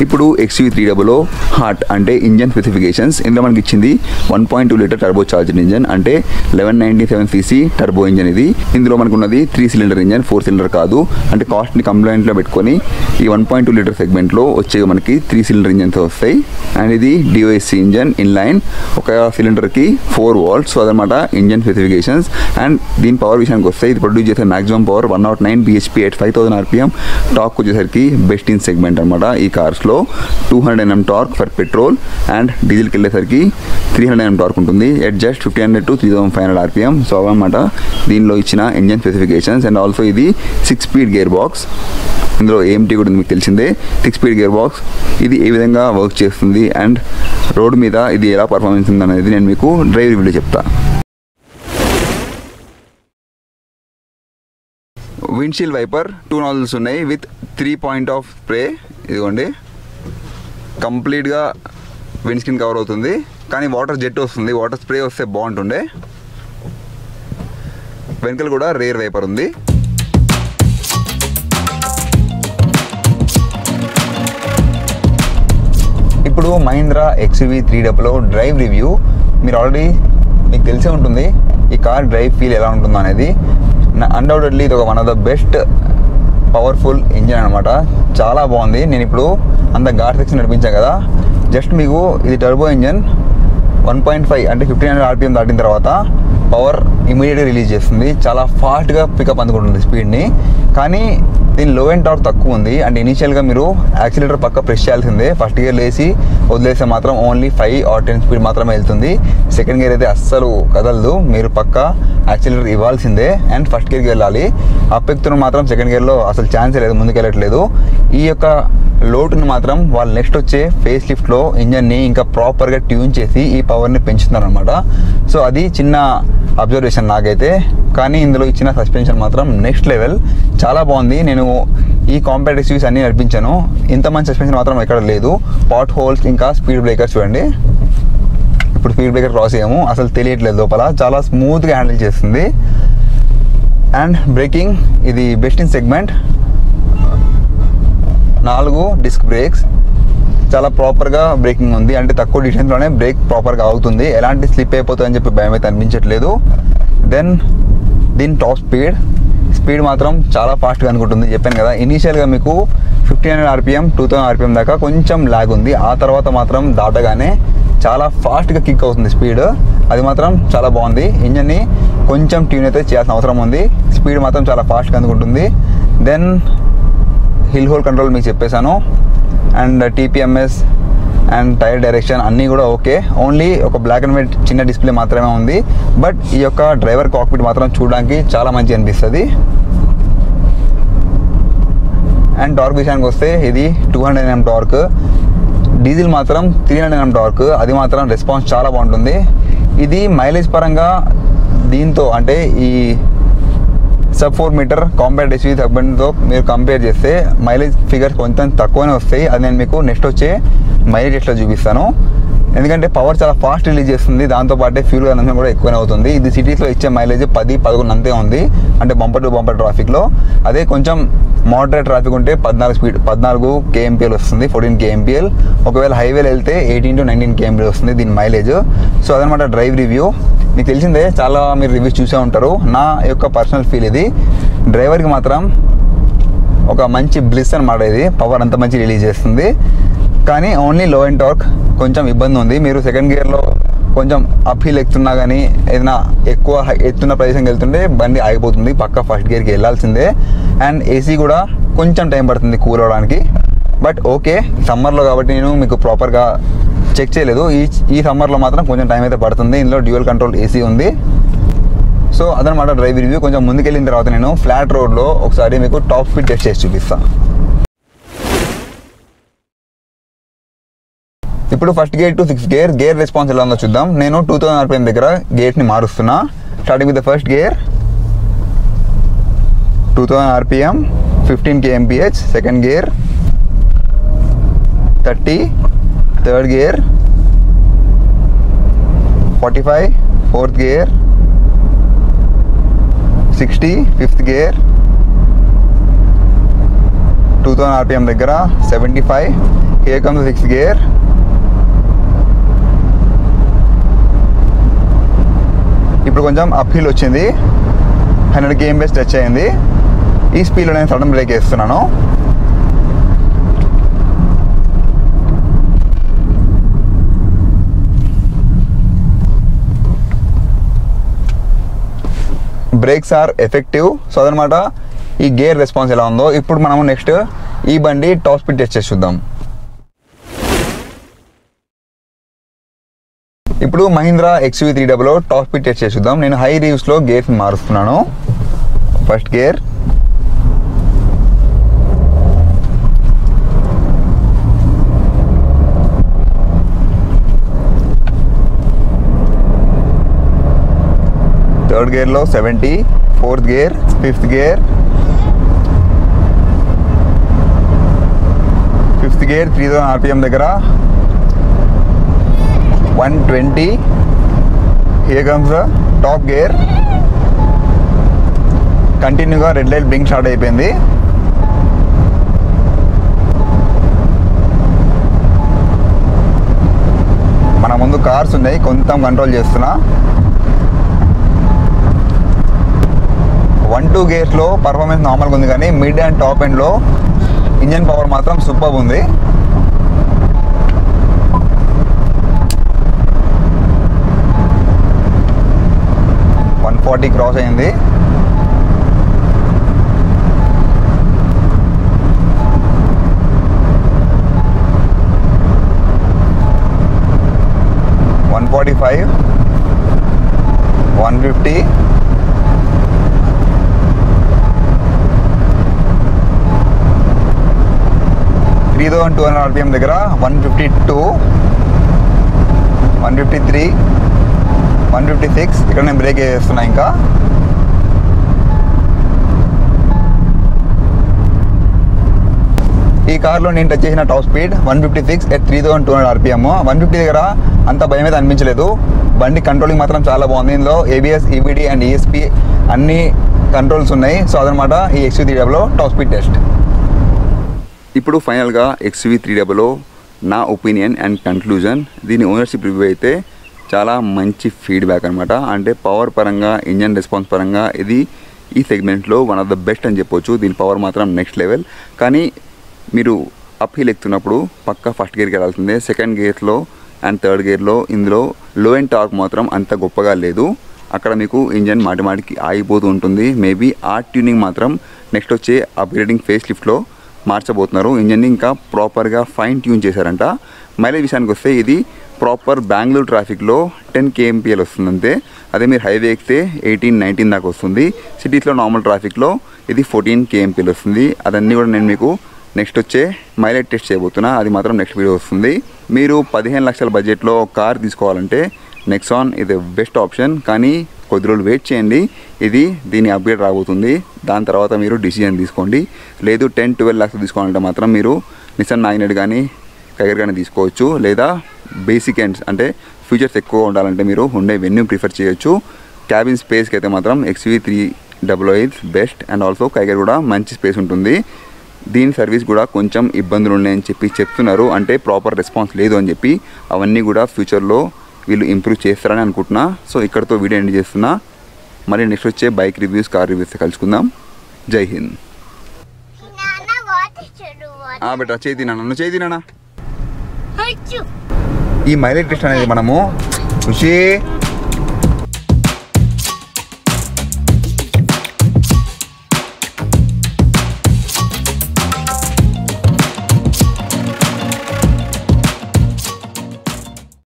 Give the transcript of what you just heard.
ఇప్పుడు XUV300 heart అంటే engine specifications. ఇందులో మనకి ఇచ్చింది 1.2 లీటర్ టర్బో చార్జ్డ్ ఇంజన్ అంటే 1197cc టర్బో ఇంజన్. ఇది ఇందులో మనకు ఉన్నది 3 సిలిండర్ ఇంజన్, 4 సిలిండర్ కాదు. అంటే కాస్ట్ని కంప్లైంట్లో పెట్టుకొని ఈ 1.2 లీటర్ సెగ్మెంట్లో వచ్చే మనకి 3 సిలిండర్ ఇంజన్స్ వస్తాయి. అండ్ ఇది DOSC ఇంజన్ ఇన్ లైన్, ఒక సిలిండర్కి 4 volts. సో అదనమాట ఇంజన్ స్పెసిఫికేషన్స్. అండ్ దీని పవర్ విషయానికి వస్తే ఇది ప్రొడ్యూస్ చేసే maximum power 109 bhp at 5000 rpm. Torque వచ్చేసరికి బెస్ట్ ఇన్ సెగ్మెంట్ అనమాట. ఈ కార్స్లో 200 Nm torque for petrol and డీజిల్కి వెళ్ళేసరికి 300 Nm టార్క్ ఉంటుంది at just 1500 to 3500 rpm. So అవన్నమాట దీనిలో ఇచ్చిన ఇంజన్ స్పెసిఫికేషన్స్. అండ్ ఆల్సో ఇది 6-speed గేర్ బాక్స్. ఇందులో AMT కూడా మీకు తెలిసిందే. 6-speed gear box. ఇది ఏ విధంగా వర్క్ చేస్తుంది అండ్ రోడ్ మీద ఇది ఎలా పర్ఫార్మెన్స్ ఉంది అనేది నేను మీకు డ్రైవ్ రివ్యూలో చెప్తా. విండ్షీల్డ్ వైపర్ 2 నాజిల్స్ ఉన్నాయి విత్ 3 point of స్ప్రే. ఇదిగోండి, కంప్లీట్గా విండ్ స్క్రీన్ కవర్ అవుతుంది. కానీ వాటర్ జెట్ వస్తుంది, వాటర్ స్ప్రే వస్తే బాగుంటుండే. వెనకల కూడా రేర్ వైపర్ ఉంది. ఇప్పుడు మహీంద్రా XUV300 డ్రైవ్ రివ్యూ. మీరు ఆల్రెడీ మీకు తెలిసే ఉంటుంది ఈ కార్ డ్రైవ్ ఫీల్ ఎలా ఉంటుందో అనేది. అన్డౌటెడ్లీ ఇది ఒక one of the best powerful engine అనమాట. చాలా బాగుంది. నేను ఇప్పుడు అంత ఘాట్ సెక్షన్ నడిపించాను కదా, జస్ట్ మీకు ఇది టర్బో ఇంజన్ 1.5 అంటే 1500 rpm దాటిన తర్వాత పవర్ ఇమీడియట్గా రిలీజ్ చేస్తుంది. చాలా ఫాస్ట్గా పికప్ అందుకుంటుంది స్పీడ్ని. కానీ దీని లో ఎండ్ టార్క్ తక్కువ ఉంది. అంటే ఇనీషియల్గా మీరు యాక్సిలేటర్ పక్క ప్రెస్ చేయాల్సిందే. ఫస్ట్ గేర్ లేసి వదిలేస్తే మాత్రం ఓన్లీ 5 or 10 స్పీడ్ మాత్రమే వెళ్తుంది. సెకండ్ గేర్ అయితే అస్సలు కదలదు, మీరు పక్క యాక్సిలేటర్ ఇవ్వాల్సిందే. అండ్ ఫస్ట్ గేర్కి వెళ్ళాలి. అప్ ఎక్కుతున్న మాత్రం సెకండ్ గేర్లో అసలు ఛాన్సే లేదు, ముందుకు వెళ్ళట్లేదు. ఈ యొక్క లోటుని మాత్రం వాళ్ళు నెక్స్ట్ వచ్చే ఫేస్ లిఫ్ట్లో ఇంజన్ని ఇంకా ప్రాపర్గా ట్యూన్ చేసి ఈ పవర్ని పెంచుతున్నారు అనమాట. సో అది చిన్న అబ్జర్వేషన్ నాకైతే. కానీ ఇందులో ఇచ్చిన సస్పెన్షన్ మాత్రం నెక్స్ట్ లెవెల్, చాలా బాగుంది. నేను ఈ కాంపాక్ట్ SUVs అన్నీ నడిపించాను, ఇంత మంచి సస్పెన్షన్ మాత్రం ఎక్కడ లేదు. పాట్ హోల్స్ ఇంకా స్పీడ్ బ్రేకర్ చూడండి. ఇప్పుడు స్పీడ్ బ్రేకర్ క్రాస్ అయ్యాము, అసలు తెలియట్లేదు లోపల. చాలా స్మూత్గా హ్యాండిల్ చేస్తుంది. అండ్ బ్రేకింగ్ ఇది best in segment. 4 disc brakes, చాలా ప్రాపర్గా బ్రేకింగ్ ఉంది. అంటే తక్కువ డిస్టెన్స్లోనే బ్రేక్ ప్రాపర్గా అవుతుంది. ఎలాంటి స్లిప్ అయిపోతుందని చెప్పి భయం అయితే అనిపించట్లేదు. దెన్ దీని టాప్ స్పీడ్ మాత్రం చాలా ఫాస్ట్గా అనుకుంటుంది. చెప్పాను కదా, ఇనీషియల్గా మీకు 1500 rpm 2000 rpm దాకా కొంచెం ల్యాగ్ ఉంది. ఆ తర్వాత మాత్రం దాటగానే చాలా ఫాస్ట్గా కిక్ అవుతుంది స్పీడ్. అది మాత్రం చాలా బాగుంది. ఇంజన్ని కొంచెం ట్యూన్ అయితే చేయాల్సిన అవసరం ఉంది. స్పీడ్ మాత్రం చాలా ఫాస్ట్గా అందుకుంటుంది. దెన్ హిల్ హోల్డ్ కంట్రోల్ మీకు చెప్పేశాను. And TPMS and tyre direction అన్నీ కూడా ఓకే. ఓన్లీ ఒక బ్లాక్ అండ్ వైట్ చిన్న డిస్ప్లే మాత్రమే ఉంది. బట్ ఈ యొక్క డ్రైవర్ కాక్పిట్ మాత్రం చూడడానికి చాలా మంచిగా అనిపిస్తుంది. అండ్ టార్క్ విషయానికి వస్తే ఇది 200 Nm టార్క్, డీజిల్ మాత్రం 300 Nm టార్క్. అది మాత్రం రెస్పాన్స్ చాలా బాగుంటుంది. ఇది మైలేజ్ పరంగా దీంతో అంటే ఈ sub-4 మీటర్ కాంపాక్ట్ SUV సెగ్మెంట్తో మీరు కంపేర్ చేస్తే మైలేజ్ ఫిగర్స్ కొంచెం తక్కువనే వస్తాయి. అది నేను మీకు నెక్స్ట్ వచ్చే మైలేజ్ ఎట్లా చూపిస్తాను. ఎందుకంటే పవర్ చాలా ఫాస్ట్ రిలీజ్ చేస్తుంది, దాంతోపాటే ఫ్యూల్ కన్సంప్షన్ కూడా ఎక్కువనే అవుతుంది. ఇది సిటీస్లో ఇచ్చే మైలేజ్ 10-11 అంతే ఉంది, అంటే బంపర్ టు బంపర్ ట్రాఫిక్లో. అదే కొంచెం మోడరేట్ ట్రాఫిక్ ఉంటే 14 kmpl వస్తుంది, 14 kmpl. ఒకవేళ హైవేలో వెళ్తే 18 to 19 kmpl వస్తుంది దీని మైలేజ్. సో అదనమాట డ్రైవ్ రివ్యూ. మీకు తెలిసిందే, చాలా మీరు రివ్యూస్ చూసే ఉంటారు. నా యొక్క పర్సనల్ ఫీల్ ఇది. డ్రైవర్కి మాత్రం ఒక మంచి బ్లిస్ అనమాట. ఇది పవర్ అంత మంచి రిలీజ్ చేస్తుంది. కానీ ఓన్లీ లో ఎండ్ టార్క్ కొంచెం ఇబ్బంది ఉంది. మీరు సెకండ్ గేర్లో కొంచెం అప్ హిల్ ఎక్కుతున్నా కానీ ఏదైనా ఎక్కువ ఎత్తున్న ప్రదేశంకి వెళ్తుంటే బండి ఆగిపోతుంది, పక్క ఫస్ట్ గేర్కి వెళ్ళాల్సిందే. అండ్ AC కూడా కొంచెం టైం పడుతుంది కూల్ అవడానికి. బట్ ఓకే, సమ్మర్లో కాబట్టి నేను మీకు ప్రాపర్గా చెక్ చేయలేదు. ఈ సమ్మర్లో మాత్రం కొంచెం టైం అయితే పడుతుంది. ఇందులో డ్యూయల్ కంట్రోల్ AC ఉంది. సో అదనమాట డ్రైవ్ రివ్యూ. కొంచెం ముందుకెళ్ళిన తర్వాత నేను ఫ్లాట్ రోడ్లో ఒకసారి మీకు టాప్ స్పీడ్ టెస్ట్ చేసి చూపిస్తాను. ఇప్పుడు first gear to 6th gear response ఎలా ఉందో చూద్దాం. నేను 2000 rpm దగ్గర గేర్ని మారుస్తున్నా. Starting with the first gear 2000 rpm 15 kmph. Second gear 30. Third gear 45. Fourth gear 60. Fifth gear 2000 rpm దగ్గర 75. Here comes 6th gear. ఇప్పుడు కొంచెం అప్ హిల్ వచ్చింది, 100 km/h టచ్ అయింది. ఈ స్పీడ్లో నేను సడన్ బ్రేక్ వేస్తున్నాను. Brakes are effective. సో అదనమాట ఈ గేర్ రెస్పాన్స్ ఎలా ఉందో. ఇప్పుడు మనము నెక్స్ట్ ఈ బండి టాప్ స్పీడ్ టెస్ట్ చేసి చూద్దాం. ఇప్పుడు Mahindra XUV300 top speed test చేసి చూద్దాం. నేను హై రివ్స్లో గేర్స్ మారుస్తున్నాను. ఫస్ట్ గేర్, థర్డ్ గేర్లో 70, fourth gear, fifth gear, 3000 RPM దగ్గర 120. Here comes the top gear. కంటిన్యూగా రెడ్ లైట్ బ్లింక్ స్టార్ట్ అయిపోయింది. మన ముందు కార్స్ ఉన్నాయి, కొంచెం కంట్రోల్ చేస్తున్నా. 1-2 గేర్స్లో పర్ఫార్మెన్స్ నార్మల్గా ఉంది, కానీ మిడ్ అండ్ టాప్ ఎండ్లో ఇంజన్ పవర్ మాత్రం సూపర్ ఉంది. క్రాస్ అయింది. $145, $150, $3,200 RPM దగ్గర 152, 153, 156. ఇక్కడ నేను బ్రేక్ వేస్తున్నా. ఇంకా ఈ కార్లో నేను టచ్ చేసిన టాప్ స్పీడ్ 156 at 3,200 RPM. 150 దగ్గర అంత భయం అయితే అనిపించలేదు. బండి కంట్రోలింగ్ మాత్రం చాలా బాగుంది. ఇందులో ABS, EBD అండ్ ESP అన్ని కంట్రోల్స్ ఉన్నాయి. సో అదనమాట ఈ XUV300 టాప్ స్పీడ్ టెస్ట్. ఇప్పుడు ఫైనల్గా XUV300 నా ఒపీనియన్ అండ్ కన్క్లూజన్. దీని ఓనర్షిప్ రివ్యూ అయితే చాలా మంచి ఫీడ్బ్యాక్ అనమాట. అంటే పవర్ పరంగా, ఇంజన్ రెస్పాన్స్ పరంగా ఇది ఈ సెగ్మెంట్లో వన్ ఆఫ్ ద బెస్ట్ అని చెప్పొచ్చు. దీని పవర్ మాత్రం నెక్స్ట్ లెవెల్. కానీ మీరు అప్ హిల్ ఎక్కుతున్నప్పుడు పక్కా ఫస్ట్ గేర్కి వెళ్ళాల్సిందే. సెకండ్ గేర్లో అండ్ థర్డ్ గేర్లో ఇందులో లో అండ్ టార్క్ మాత్రం అంత గొప్పగా లేదు. అక్కడ మీకు ఇంజన్ మాటిమాటికి ఆగిపోతూ ఉంటుంది. మేబీ ఆ ట్యూనింగ్ మాత్రం నెక్స్ట్ వచ్చే అప్గ్రేడింగ్ ఫేస్ లిఫ్ట్లో మార్చబోతున్నారు. ఇంజన్ని ఇంకా ప్రాపర్గా ఫైన్ ట్యూన్ చేశారంట. మైలేజ్ విషయానికి వస్తే ఇది ప్రాపర్ బెంగళూరు ట్రాఫిక్లో 10 kmpl వస్తుంది అంతే. అదే మీరు హైవే ఎక్కితే 18-19 దాకా వస్తుంది. సిటీస్లో నార్మల్ ట్రాఫిక్లో ఇది 14 kmpl వస్తుంది. అదన్నీ కూడా నేను మీకు నెక్స్ట్ వచ్చే మైలేజ్ టెస్ట్ చేయబోతున్నా. అది మాత్రం నెక్స్ట్ వీడియో వస్తుంది. మీరు 15 లక్షల బడ్జెట్లో కార్ తీసుకోవాలంటే నెక్సాన్ ఇది బెస్ట్ ఆప్షన్. కానీ కొద్ది రోజులు వెయిట్ చేయండి, ఇది దీని అప్గ్రేడ్ రాబోతుంది. దాని తర్వాత మీరు డిసిజన్ తీసుకోండి. లేదు 10-12 lakhs తీసుకోవాలంటే మాత్రం మీరు నిసాన్ మ్యాగ్నెట్ కానీ కైగర్ కానీ తీసుకోవచ్చు. లేదా బేసిక్ ఎండ్స్ అంటే ఫీచర్స్ ఎక్కువ ఉండాలంటే మీరు హుండై వెన్యూ ప్రిఫర్ చేయొచ్చు. క్యాబిన్ స్పేస్కి అయితే మాత్రం XUV300 best. And also Kiger కూడా మంచి స్పేస్ ఉంటుంది. దీని సర్వీస్ కూడా కొంచెం ఇబ్బందులు ఉన్నాయని చెప్తున్నారు. అంటే ప్రాపర్ రెస్పాన్స్ లేదు అని చెప్పి. అవన్నీ కూడా ఫ్యూచర్లో వీళ్ళు ఇంప్రూవ్ చేస్తారని అనుకుంటున్నా. సో ఇక్కడతో వీడియో ఎండ్ చేస్తున్నా. మరి నెక్స్ట్ వచ్చే బైక్ రివ్యూస్, కార్ రివ్యూస్ కలుసుకుందాం. జై హింద్. బెటా చేతి నాన్న, చేతి నాన్న. ఈ మైలేజ్ టెస్ట్ అనేది మనము